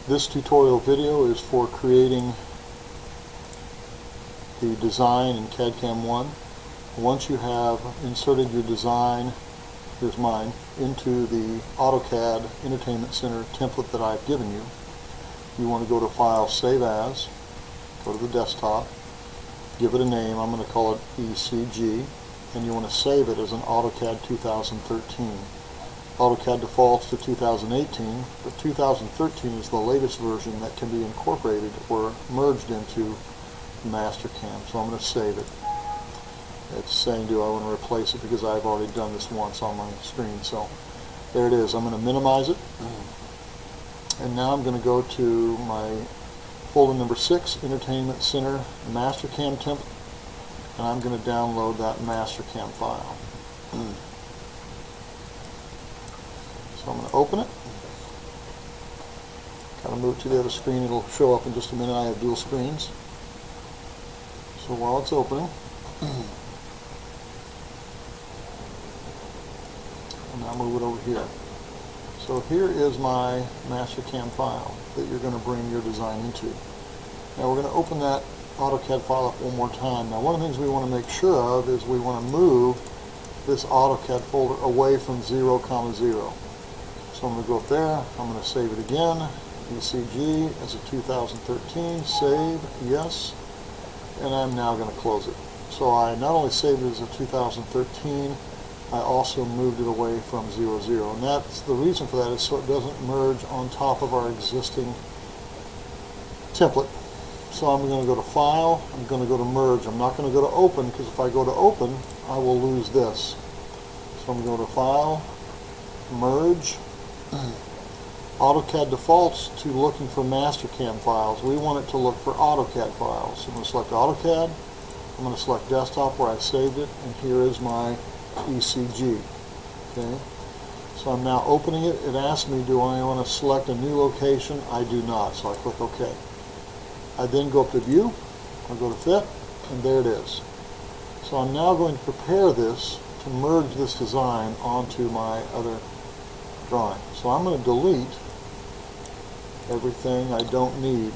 This tutorial video is for creating the design in CAD/CAM 1. Once you have inserted your design, here's mine, into the Autocad Entertainment Center template that I've given you, you want to go to File, Save As, go to the desktop, give it a name. I'm going to call it ECG, and you want to save it as an Autocad 2013. AutoCAD defaults to 2018, but 2013 is the latest version that can be incorporated or merged into Mastercam. So I'm going to save it. It's saying, do I want to replace it, because I've already done this once on my screen. So there it is. I'm going to minimize it. And now I'm going to go to my folder number 6, Entertainment Center Mastercam template, and I'm going to download that Mastercam file. So I'm going to open it. Kind of move to the other screen. It'll show up in just a minute. I have dual screens. So while it's opening, I'll now move it over here. So here is my Mastercam file that you're going to bring your design into. Now we're going to open that AutoCAD file up one more time. Now one of the things we want to make sure of is we want to move this AutoCAD folder away from 0, 0. So I'm going to go up there, I'm going to save it again, ECG as a 2013, save, yes, and I'm now going to close it. So I not only saved it as a 2013, I also moved it away from 0, 0. And that's the reason for that, is so it doesn't merge on top of our existing template. So I'm going to go to File, I'm going to go to Merge. I'm not going to go to Open, because if I go to Open, I will lose this. So I'm going to go to File, Merge. AutoCAD defaults to looking for Mastercam files. We want it to look for AutoCAD files. So I'm going to select AutoCAD, I'm going to select Desktop where I saved it, and here is my ECG. Okay, so I'm now opening it. It asks me, do I want to select a new location? I do not, so I click OK. I then go up to View, I go to Fit, and there it is. So I'm now going to prepare this to merge this design onto my other drawing. So I'm going to delete everything I don't need,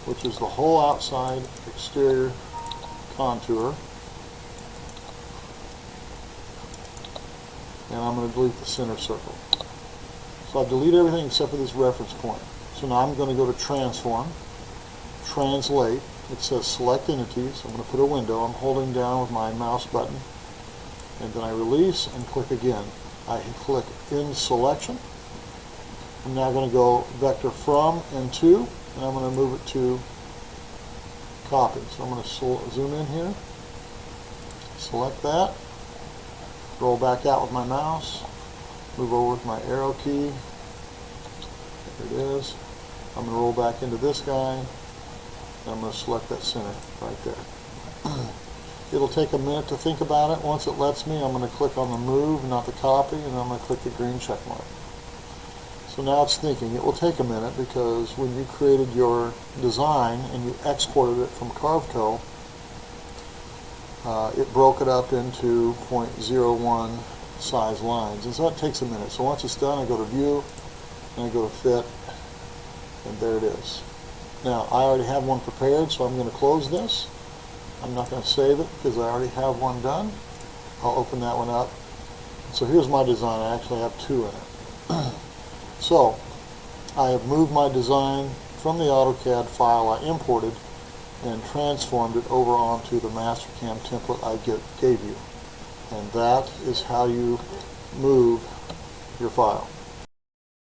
which is the whole outside exterior contour, and I'm going to delete the center circle. So I've deleted everything except for this reference point. So now I'm going to go to Transform, Translate. It says Select Entities. I'm going to put a window. I'm holding down with my mouse button, and then I release and click again. I can click in Selection. I'm now going to go Vector From and To, and I'm going to move it to Copy. So I'm going to zoom in here, select that, roll back out with my mouse, move over with my arrow key. There it is. I'm going to roll back into this guy, and I'm going to select that center right there. It'll take a minute to think about it. Once it lets me, I'm going to click on the Move, not the Copy, and I'm going to click the green check mark. So now it's thinking. It will take a minute, because when you created your design and you exported it from CarveCo, it broke it up into 0.01 size lines, and so it takes a minute. So once it's done, I go to View, and I go to Fit, and there it is. Now I already have one prepared, so I'm going to close this. I'm not going to save it because I already have one done. I'll open that one up. So here's my design. I actually have two in it. So I have moved my design from the AutoCAD file I imported and transformed it over onto the Mastercam template I gave you. And that is how you move your file.